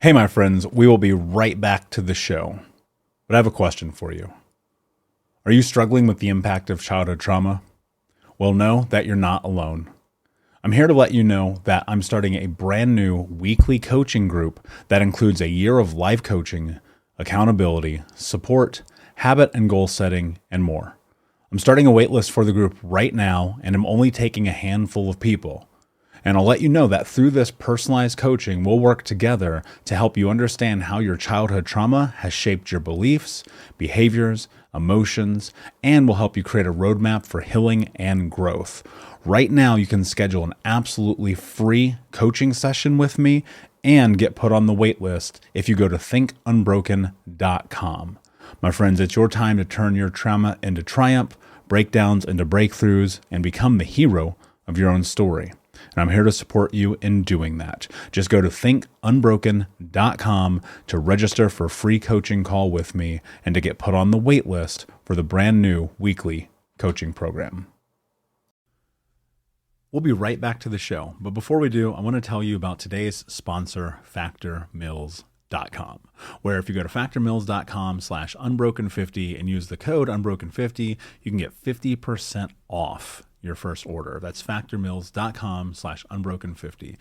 Hey, my friends, we will be right back to the show. But I have a question for you. Are you struggling with the impact of childhood trauma? Well, know that you're not alone. I'm here to let you know that I'm starting a brand new weekly coaching group that includes a year of life coaching, accountability, support, habit and goal setting, and more. I'm starting a waitlist for the group right now, and I'm only taking a handful of people. And I'll let you know that through this personalized coaching, we'll work together to help you understand how your childhood trauma has shaped your beliefs, behaviors, emotions, and will help you create a roadmap for healing and growth. Right now, you can schedule an absolutely free coaching session with me and get put on the wait list if you go to thinkunbroken.com. My friends, it's your time to turn your trauma into triumph, breakdowns into breakthroughs, and become the hero of your own story. And I'm here to support you in doing that. Just go to thinkunbroken.com to register for a free coaching call with me and to get put on the wait list for the brand new weekly coaching program. We'll be right back to the show. But before we do, I want to tell you about today's sponsor, factormeals.com, where if you go to factormeals.com/unbroken50 and use the code unbroken50, you can get 50% off your first order. That's factormeals.com/unbroken50.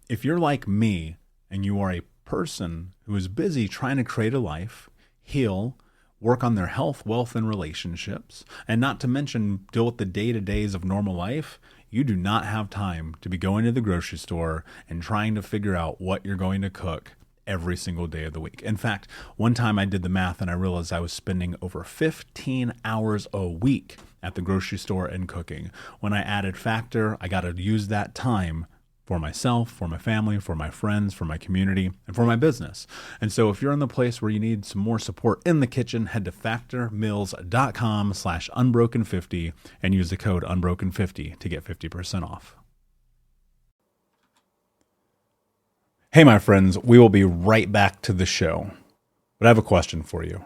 If you're like me and you are a person who is busy trying to create a life, heal, work on their health, wealth, and relationships, and not to mention deal with the day-to-days of normal life, you do not have time to be going to the grocery store and trying to figure out what you're going to cook every single day of the week. In fact, one time I did the math and I realized I was spending over 15 hours a week at the grocery store and cooking. When I added Factor, I got to use that time for myself, for my family, for my friends, for my community, and for my business. And so if you're in the place where you need some more support in the kitchen, head to factormeals.com/unbroken50 and use the code unbroken50 to get 50% off. Hey, my friends, we will be right back to the show. But I have a question for you.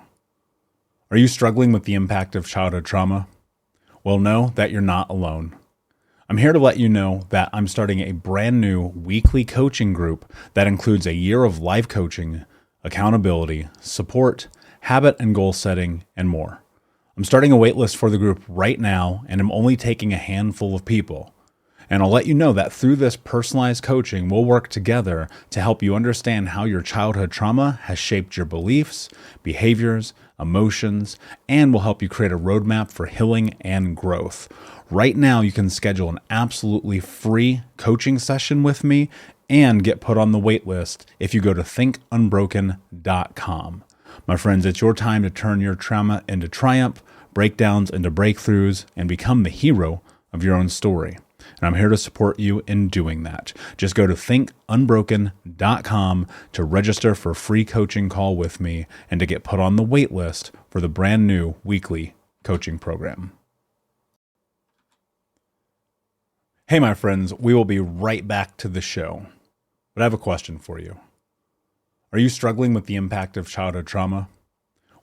Are you struggling with the impact of childhood trauma? Well, know that you're not alone. I'm here to let you know that I'm starting a brand new weekly coaching group that includes a year of life coaching, accountability, support, habit and goal setting, and more. I'm starting a waitlist for the group right now, and I'm only taking a handful of people. And I'll let you know that through this personalized coaching, we'll work together to help you understand how your childhood trauma has shaped your beliefs, behaviors, emotions, and will help you create a roadmap for healing and growth. Right now, you can schedule an absolutely free coaching session with me and get put on the wait list if you go to thinkunbroken.com. My friends, it's your time to turn your trauma into triumph, breakdowns into breakthroughs, and become the hero of your own story. And I'm here to support you in doing that. Just go to thinkunbroken.com to register for a free coaching call with me and to get put on the wait list for the brand new weekly coaching program. Hey, my friends, we will be right back to the show. But I have a question for you. Are you struggling with the impact of childhood trauma?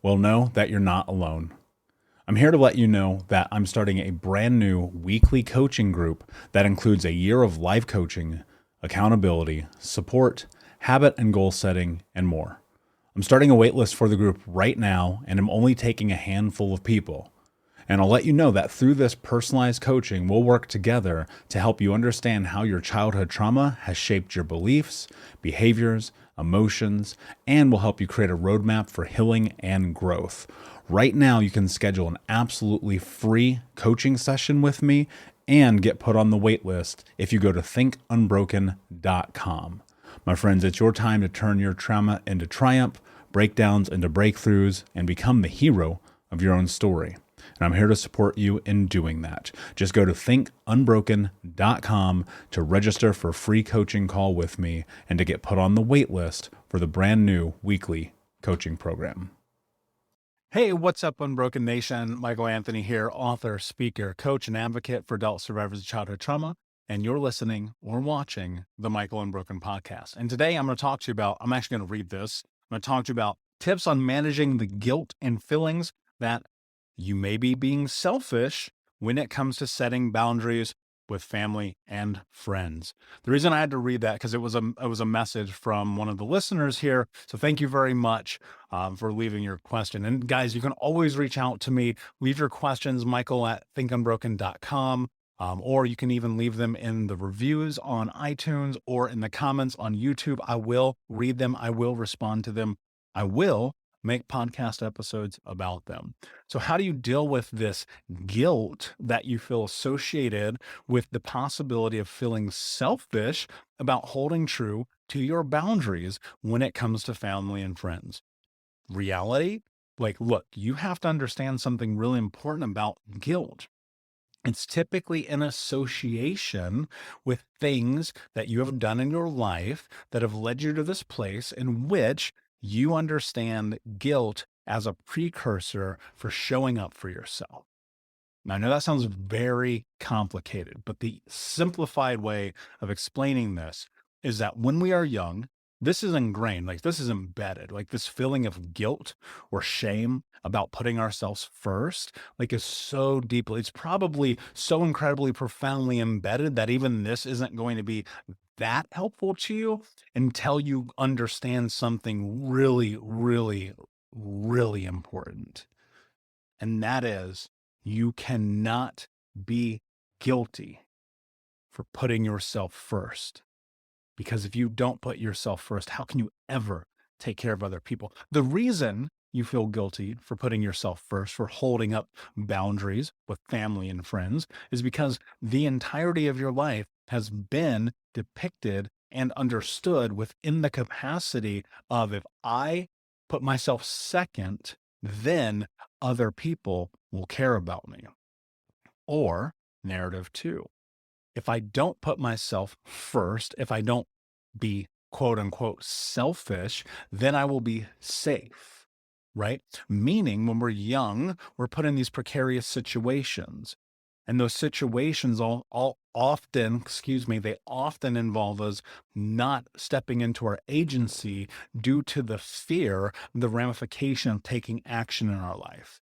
Well, know that you're not alone. I'm here to let you know that I'm starting a brand new weekly coaching group that includes a year of life coaching, accountability, support, habit and goal setting, and more. I'm starting a waitlist for the group right now, and I'm only taking a handful of people. And I'll let you know that through this personalized coaching, we'll work together to help you understand how your childhood trauma has shaped your beliefs, behaviors, emotions, and will help you create a roadmap for healing and growth. Right now, you can schedule an absolutely free coaching session with me and get put on the wait list if you go to thinkunbroken.com. My friends, it's your time to turn your trauma into triumph, breakdowns into breakthroughs, and become the hero of your own story. And I'm here to support you in doing that. Just go to thinkunbroken.com to register for a free coaching call with me and to get put on the wait list for the brand new weekly coaching program. Hey, what's up, Unbroken Nation? Michael Anthony here, author, speaker, coach, and advocate for adult survivors of childhood trauma. And you're listening or watching the Michael Unbroken podcast. And today I'm going to talk to you about, I'm actually going to read this. I'm going to talk to you about tips on managing the guilt and feelings that you may be being selfish when it comes to setting boundaries with family and friends. The reason I had to read that because it was a message from one of the listeners here. So thank you very much for leaving your question. And guys, you can always reach out to me. Leave your questions, Michael at thinkunbroken.com. Or you can even leave them in the reviews on iTunes or in the comments on YouTube. I will read them. I will respond to them. I will make podcast episodes about them. So how do you deal with this guilt that you feel associated with the possibility of feeling selfish about holding true to your boundaries when it comes to family and friends? Reality, like, look, you have to understand something really important about guilt. It's typically in association with things that you have done in your life that have led you to this place in which you understand guilt as a precursor for showing up for yourself. Now, I know that sounds very complicated, but the simplified way of explaining this is that when we are young, this is ingrained, like this is embedded, like this feeling of guilt or shame about putting ourselves first, like is so deeply, it's probably so incredibly profoundly embedded that even this isn't going to be that helpful to you until you understand something really, really, really important. And that is you cannot be guilty for putting yourself first. Because if you don't put yourself first, how can you ever take care of other people? The reason you feel guilty for putting yourself first, for holding up boundaries with family and friends, is because the entirety of your life has been depicted and understood within the capacity of if I put myself second, then other people will care about me. Or narrative two, if I don't put myself first, if I don't be quote unquote selfish, then I will be safe, right? Meaning when we're young, we're put in these precarious situations. And those situations they often involve us not stepping into our agency due to the fear, the ramification of taking action in our life.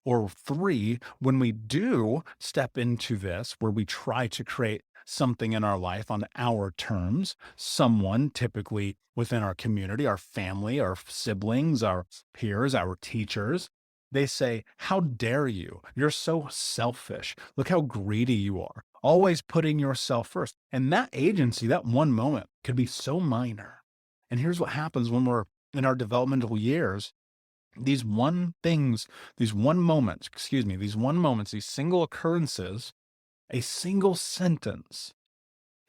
Or three, when we do step into this, where we try to create something in our life on our terms, someone typically within our community, our family, our siblings, our peers, our teachers, they say, how dare you? You're so selfish. Look how greedy you are. Always putting yourself first. And that agency, that one moment could be so minor. And here's what happens when we're in our developmental years. These moments, these single occurrences, a single sentence,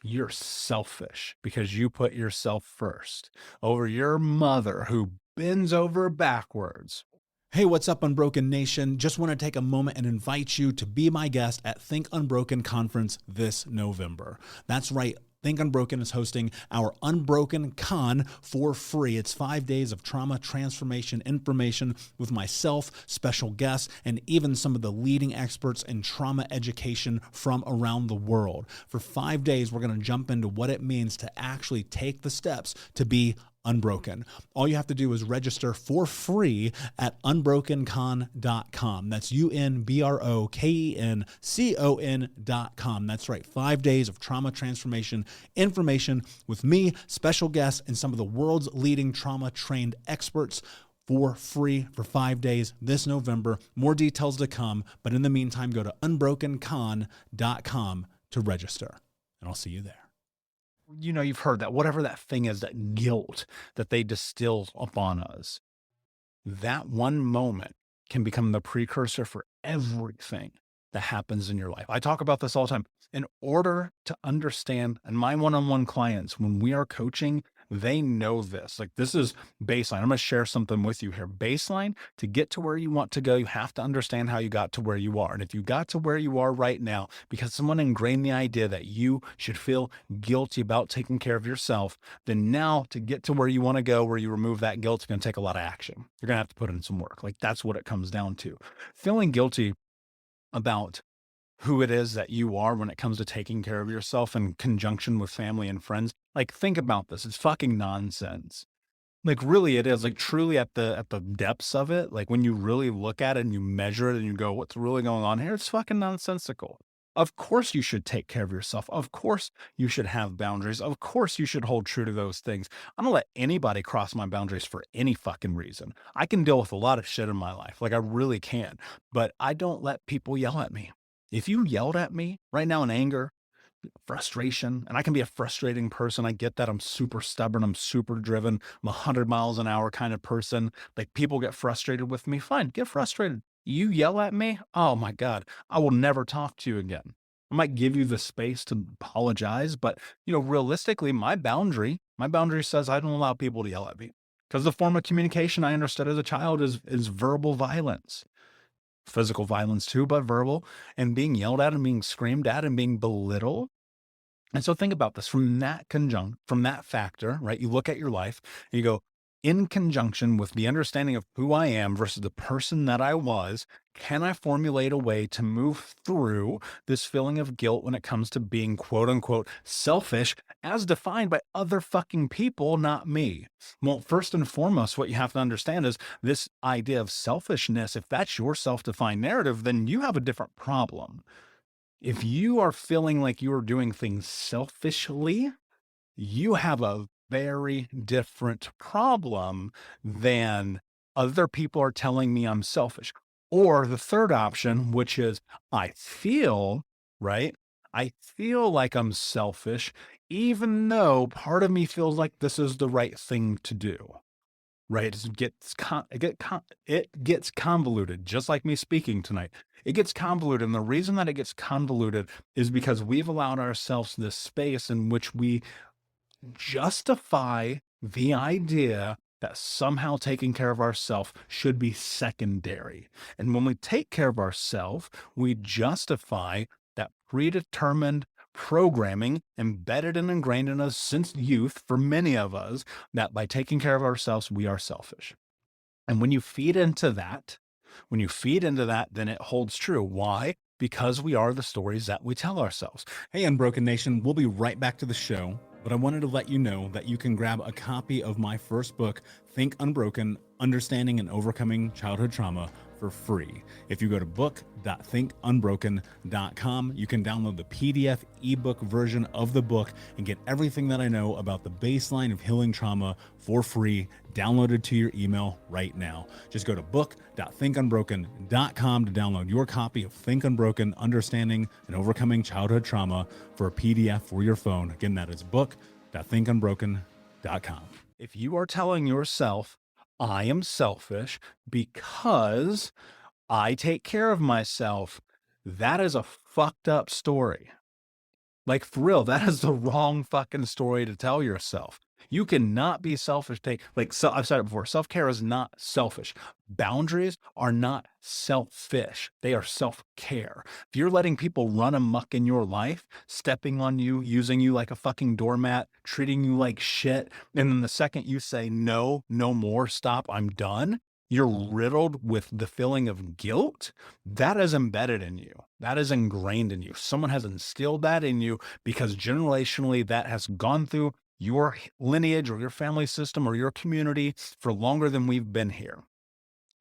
you're selfish because you put yourself first over your mother who bends over backwards. Hey, what's up, Unbroken Nation? Just want to take a moment and invite you to be my guest at Think Unbroken Conference this November. That's right. Think Unbroken is hosting our Unbroken Con for free. It's 5 days of trauma transformation information with myself, special guests, and even some of the leading experts in trauma education from around the world. For 5 days, we're going to jump into what it means to actually take the steps to be unbroken. All you have to do is register for free at unbrokencon.com. That's unbrokencon.com. That's right. 5 days of trauma transformation information with me, special guests, and some of the world's leading trauma trained experts for free for 5 days this November. More details to come. But in the meantime, go to unbrokencon.com to register, and I'll see you there. You know, you've heard that whatever that thing is, that guilt that they distill upon us, that one moment can become the precursor for everything that happens in your life. I talk about this all the time. In order to understand, and my one-on-one clients, when we are coaching, they know this. Like, this is baseline. I'm going to share something with you here. Baseline, to get to where you want to go, you have to understand how you got to where you are. And if you got to where you are right now because someone ingrained the idea that you should feel guilty about taking care of yourself, then now to get to where you want to go, where you remove that guilt, it's going to take a lot of action. You're going to have to put in some work. Like, that's what it comes down to. Feeling guilty about who it is that you are when it comes to taking care of yourself in conjunction with family and friends. Like, think about this. It's fucking nonsense. Like, really it is. Like, truly at the depths of it, like when you really look at it and you measure it and you go, what's really going on here? It's fucking nonsensical. Of course, you should take care of yourself. Of course, you should have boundaries. Of course, you should hold true to those things. I don't let anybody cross my boundaries for any fucking reason. I can deal with a lot of shit in my life, like I really can, but I don't let people yell at me. If you yelled at me right now in anger, frustration, and I can be a frustrating person. I get that. I'm super stubborn. I'm super driven. I'm 100 miles an hour kind of person. Like people get frustrated with me. Fine, get frustrated. You yell at me. Oh my God, I will never talk to you again. I might give you the space to apologize, but realistically, my boundary says I don't allow people to yell at me because the form of communication I understood as a child is verbal violence, physical violence too, but verbal, and being yelled at and being screamed at and being belittled. And so think about this from that factor, right? You look at your life and you go, in conjunction with the understanding of who I am versus the person that I was, can I formulate a way to move through this feeling of guilt when it comes to being quote unquote selfish as defined by other fucking people, not me? Well, first and foremost, what you have to understand is this idea of selfishness. If that's your self defined narrative, then you have a different problem. If you are feeling like you are doing things selfishly, you have a very different problem than other people are telling me I'm selfish. Or the third option, which is I feel, right? I feel like I'm selfish, even though part of me feels like this is the right thing to do. Right? It gets convoluted, just like me speaking tonight. It gets convoluted, and the reason that it gets convoluted is because we've allowed ourselves this space in which we justify the idea that somehow taking care of ourselves should be secondary. And when we take care of ourselves, we justify that predetermined programming embedded and ingrained in us since youth for many of us, that by taking care of ourselves, we are selfish. And when you feed into that, then it holds true. Why? Because we are the stories that we tell ourselves. Hey, Unbroken Nation, we'll be right back to the show, but I wanted to let you know that you can grab a copy of my first book, Think Unbroken: Understanding and Overcoming Childhood Trauma, for free. If you go to book.thinkunbroken.com, you can download the PDF ebook version of the book and get everything that I know about the baseline of healing trauma for free, downloaded to your email right now. Just go to book.thinkunbroken.com to download your copy of Think Unbroken: Understanding and Overcoming Childhood Trauma for a PDF for your phone. Again, that is book.thinkunbroken.com. If you are telling yourself, I am selfish because I take care of myself, that is a fucked up story. Like for real, that is the wrong fucking story to tell yourself. You cannot be selfish. I've said it before, self-care is not selfish. Boundaries are not selfish. They are self-care. If you're letting people run amok in your life, stepping on you, using you like a fucking doormat, treating you like shit, and then the second you say no, no more, stop, I'm done, you're riddled with the feeling of guilt that is embedded in you. That is ingrained in you. Someone has instilled that in you because generationally that has gone through your lineage or your family system or your community for longer than we've been here.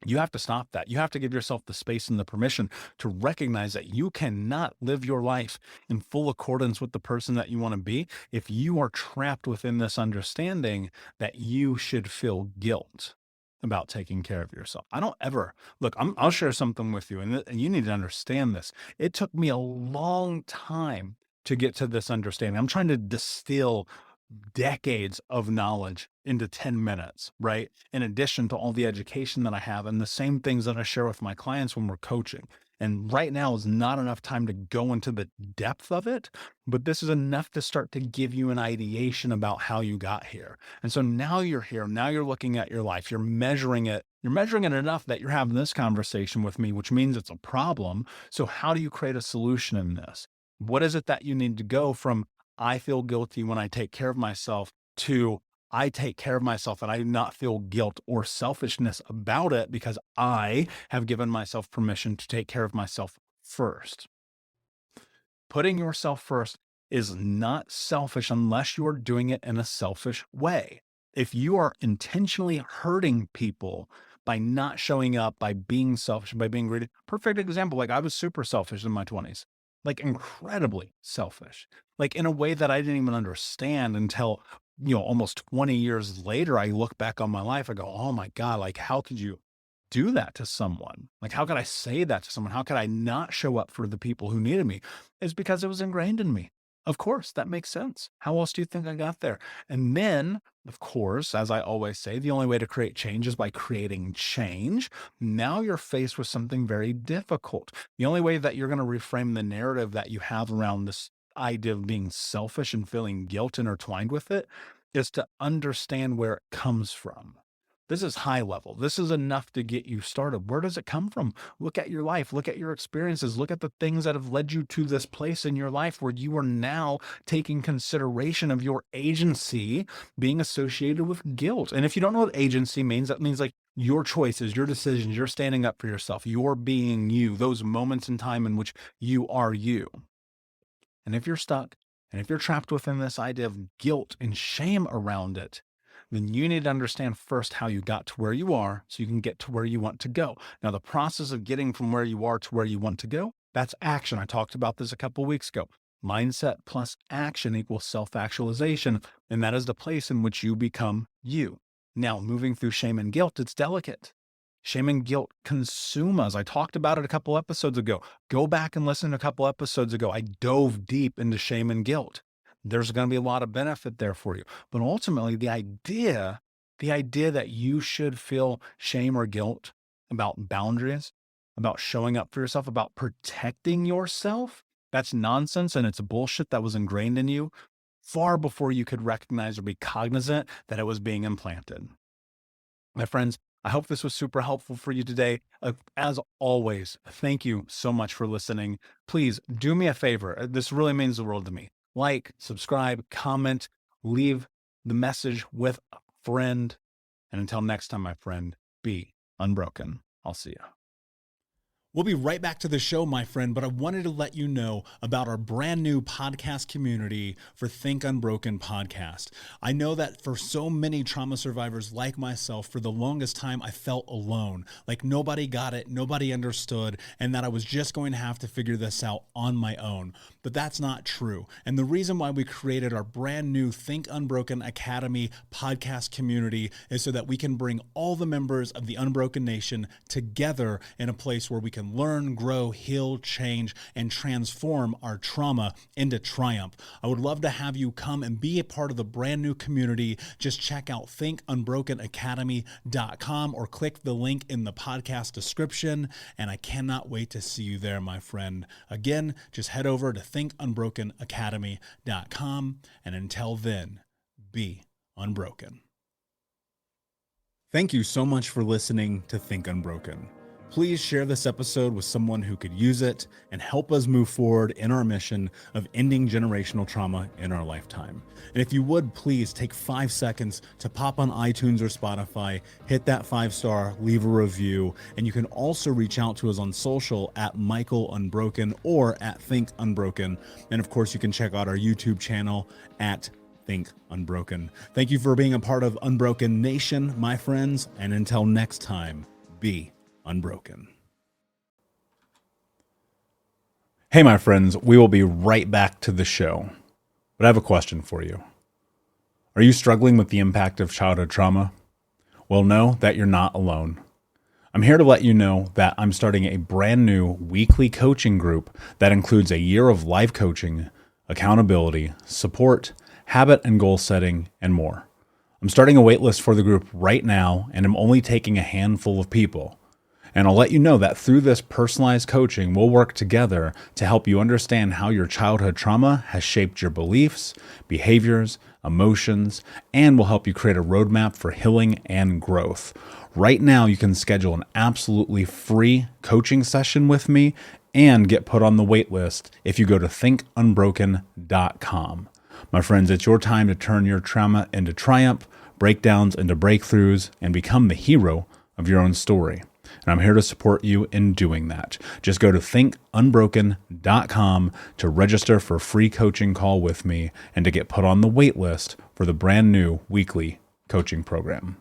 You have to stop that. You have to give yourself the space and the permission to recognize that you cannot live your life in full accordance with the person that you want to be if you are trapped within this understanding that you should feel guilt about taking care of yourself. I don't ever look, I'll share something with you, and you need to understand this. It took me a long time to get to this understanding. I'm trying to distill decades of knowledge into 10 minutes, right? In addition to all the education that I have and the same things that I share with my clients when we're coaching. And right now is not enough time to go into the depth of it, but this is enough to start to give you an ideation about how you got here. And so now you're here, now you're looking at your life, you're measuring it enough that you're having this conversation with me, which means it's a problem. So how do you create a solution in this? What is it that you need to go from I feel guilty when I take care of myself to I take care of myself and I do not feel guilt or selfishness about it because I have given myself permission to take care of myself first. Putting yourself first is not selfish unless you're doing it in a selfish way. If you are intentionally hurting people by not showing up, by being selfish, by being greedy, perfect example. Like I was super selfish in my 20s. like incredibly selfish, like in a way that I didn't even understand until, almost 20 years later. I look back on my life, I go, oh my God, like how could you do that to someone? Like, how could I say that to someone? How could I not show up for the people who needed me? It's because it was ingrained in me. Of course, that makes sense. How else do you think I got there? And then, of course, as I always say, the only way to create change is by creating change. Now you're faced with something very difficult. The only way that you're going to reframe the narrative that you have around this idea of being selfish and feeling guilt intertwined with it is to understand where it comes from. This is high level. This is enough to get you started. Where does it come from? Look at your life. Look at your experiences. Look at the things that have led you to this place in your life where you are now taking consideration of your agency being associated with guilt. And if you don't know what agency means, that means like your choices, your decisions, you're standing up for yourself, you're being you, those moments in time in which you are you. And if you're stuck, and if you're trapped within this idea of guilt and shame around it, then you need to understand first how you got to where you are so you can get to where you want to go. Now, the process of getting from where you are to where you want to go, that's action. I talked about this a couple of weeks ago. Mindset plus action equals self-actualization, and that is the place in which you become you. Now, moving through shame and guilt, it's delicate. Shame and guilt consume us. I talked about it a couple episodes ago. Go back and listen to a couple episodes ago. I dove deep into shame and guilt. There's going to be a lot of benefit there for you. But ultimately, the idea that you should feel shame or guilt about boundaries, about showing up for yourself, about protecting yourself, that's nonsense, and it's bullshit that was ingrained in you far before you could recognize or be cognizant that it was being implanted. My friends, I hope this was super helpful for you today. As always, thank you so much for listening. Please do me a favor. This really means the world to me. Like, subscribe, comment, leave the message with a friend. And until next time, my friend, be unbroken. I'll see you. We'll be right back to the show, my friend, but I wanted to let you know about our brand new podcast community for Think Unbroken podcast. I know that for so many trauma survivors like myself, for the longest time, I felt alone, like nobody got it, nobody understood, and that I was just going to have to figure this out on my own. But that's not true. And the reason why we created our brand new Think Unbroken Academy podcast community is so that we can bring all the members of the Unbroken Nation together in a place where we can learn, grow, heal, change, and transform our trauma into triumph. I would love to have you come and be a part of the brand new community. Just check out thinkunbrokenacademy.com or click the link in the podcast description. And I cannot wait to see you there, my friend. Again, just head over to thinkunbrokenacademy.com. And until then, be unbroken. Thank you so much for listening to Think Unbroken. Please share this episode with someone who could use it and help us move forward in our mission of ending generational trauma in our lifetime. And if you would, please take 5 seconds to pop on iTunes or Spotify, hit that 5-star, leave a review, and you can also reach out to us on social at Michael Unbroken or at Think Unbroken. And of course, you can check out our YouTube channel at Think Unbroken. Thank you for being a part of Unbroken Nation, my friends, and until next time, be unbroken. Hey, my friends, we will be right back to the show. But I have a question for you. Are you struggling with the impact of childhood trauma? Well, know that you're not alone. I'm here to let you know that I'm starting a brand new weekly coaching group that includes a year of live coaching, accountability, support, habit and goal setting, and more. I'm starting a waitlist for the group right now, and I'm only taking a handful of people. And I'll let you know that through this personalized coaching, we'll work together to help you understand how your childhood trauma has shaped your beliefs, behaviors, emotions, and will help you create a roadmap for healing and growth. Right now, you can schedule an absolutely free coaching session with me and get put on the wait list if you go to thinkunbroken.com. My friends, it's your time to turn your trauma into triumph, breakdowns into breakthroughs, and become the hero of your own story. And I'm here to support you in doing that. Just go to thinkunbroken.com to register for a free coaching call with me and to get put on the wait list for the brand new weekly coaching program.